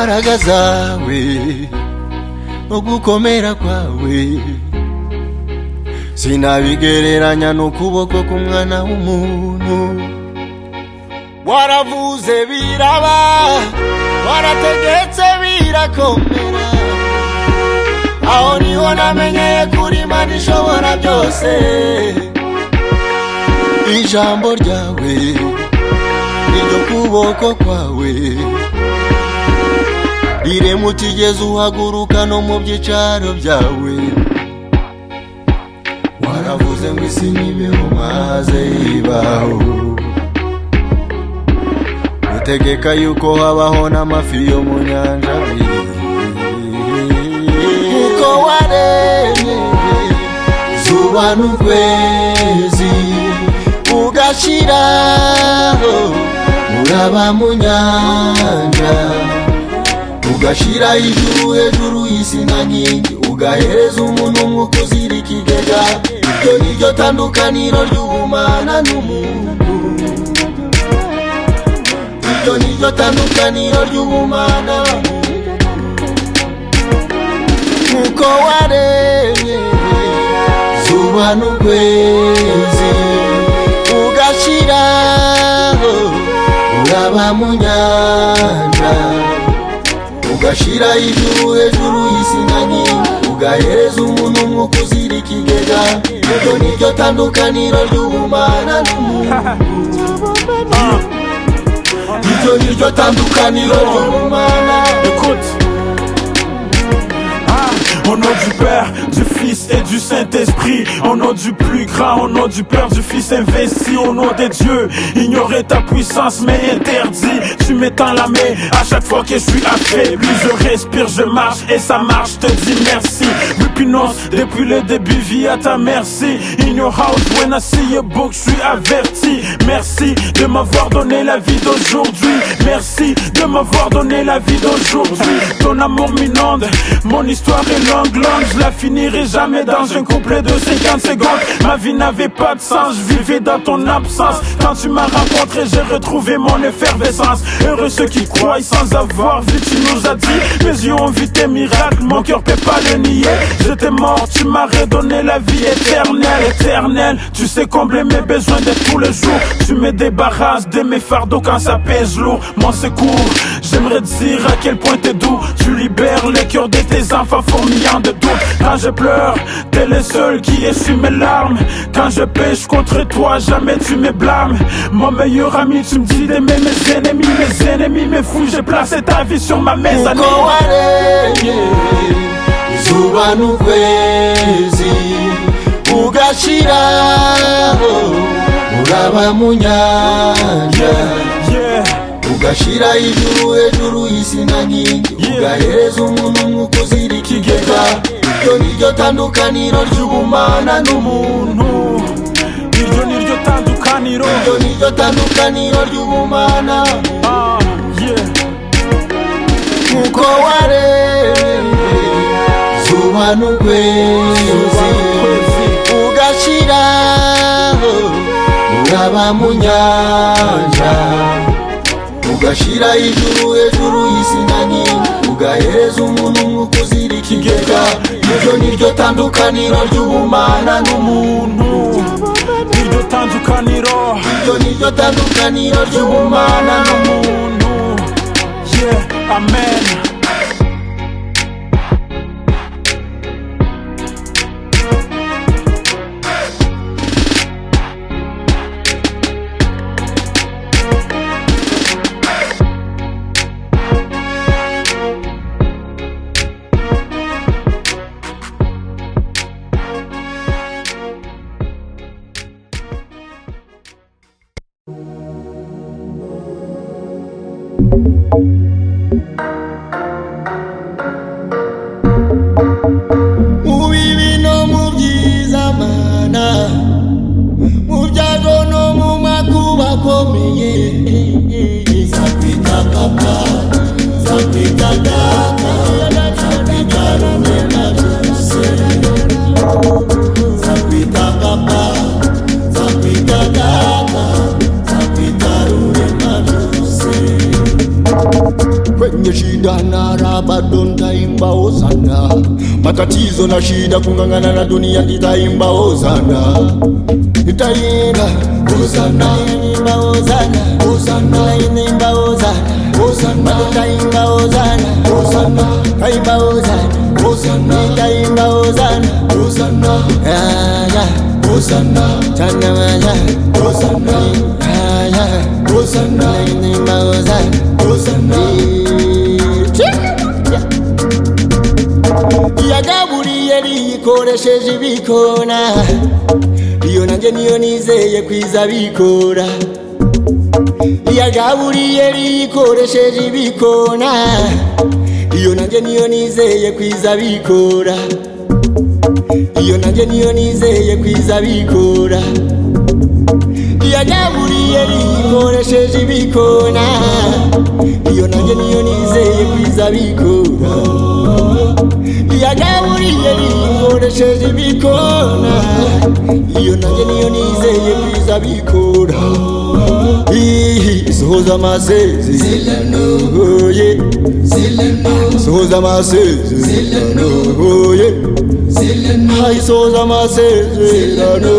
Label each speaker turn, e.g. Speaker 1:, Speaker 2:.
Speaker 1: imbaraga zawe no gukomera kwawe sinabigereranya n'ukuboko k'umwana w'umuntu. Waravuze biraba, warategetse birakomera, aho niho namenyeye kuri Imana ishobora byose. Ijambo ryawe n'iryo kuboko kwawe rirema utigeze uhaguruka no mu byicaro byawe. Waravuze ngo isi nibeho maze ibaho, utegeka yuko habaho n'amafi yo mu nyanja abiri. Uko waremye izuba n'ukwezi ugashiraho uraba mu nyanja, ugashira ijuru hejuru y'isi na nkingi, ugahereza umuntu umwuka uzira ikigega. Iryo niryo tandukaniro ry'ubumana n'umuntu, iryo niryo tandukaniro ry'ubumana. Uko waremye izuba n'ukwezi ugashiraho uraba mu nyanja, ugashira ijuru hejuru y'isi na nkingi, ugahereza umuntu umwuka uzira ikigega. Iryo niryo tandukaniro ry'ubumana n'umuntu, iryo niryo tandukaniro ry'ubumana.
Speaker 2: Au nom du Père, du Fils et du Saint-Esprit, au nom du plus grand, au nom du Père, du Fils investi, au nom de Dieu, ignorer ta puissance mais interdit. Tu m'étends la main à chaque fois que je suis affaibli. Je respire, je marche et ça marche, je te dis merci. Depuis le début, vie à ta merci. In your house, when I see a book, je suis averti. Merci de m'avoir donné la vie d'aujourd'hui. Merci de m'avoir donné la vie d'aujourd'hui. Ton amour m'inonde, mon histoire est longue, je la finirai jamais dans un couplet de 50 secondes. Ma vie n'avait pas de sens, je vivais dans ton absence. Quand tu m'as rencontré, j'ai retrouvé mon effervescence. Heureux ceux qui croient sans avoir vu, tu nous as dit. Mes yeux ont vu tes miracles, mon cœur peut pas le nier. J'étais mort, tu m'as redonné la vie éternelle, éternelle. Tu sais combler mes besoins de tous les jours. Tu me débarrasses de mes fardeaux quand ça pèse lourd. Mon secours, j'aimerais dire à quel point t'es doux. Tu libères les cœurs de tes enfants fourmillant de doute. Quand je pleure, t'es le seul qui essuie mes larmes. Quand je pêche contre toi, jamais tu me blâmes. Mon meilleur ami, tu me dis d'aimer mes ennemis, mes fous. J'ai placé ta vie sur ma mezzanine.
Speaker 1: Uko waremye izuba n'ukwezi ugashiraho uraba mu nyanja, ugashira ijuru hejuru y'isi na nkingi, ugahereza umuntu umwuka uzira ikigega. Iryo niryo tandukaniro ry'ubumana n'umuntu,
Speaker 2: iryo niryo tandukaniro,
Speaker 1: iryo niryo tandukaniro ry'ubumana. Uko waremye izuba n'ukwezi ugashiraho uraba mu nyanja, ugashira ijuru hejuru y'isi na nkingi, ugahereza umuntu umwuka uzira ikigega. Iryo niryo tandukaniro ry'ubumana n'umuntu,
Speaker 2: iryo tandukaniro,
Speaker 1: iryo niryo tandukaniro ry'ubumana n'umuntu.
Speaker 2: Amen.
Speaker 1: Hosana bado nitaimba hosana, matatizo na shida kungangana na dunia nitaimba hosana, nitaimba hosana, nitaimba hosana, hosana, nitaimba hosana, hosana, nitaimba hosana, hosana, nitaimba hosana, hosana, nitaimba hosana, hosana, hosana, tanamaza, hosana, hosana, nitaimba hosana, hosana. Yagaburiye rikoresheje ibikona, iyo nanjye niyo nizeye kwiza bikora. Yagaburiye rikoresheje ibikona, iyo nanjye niyo nizeye kwiza bikora. Iyo nanjye niyo nizeye kwiza bikora. Yagaburiye rikoresheje ibikona, iyo nanjye niyo nizeye kwiza bikora. Yagaburiye rikoresheje ibikona, iyo nanjye niyo nizeye kwiza bikora. Sohoza amasezerano, sohoza amasezerano, sohoza amasezerano.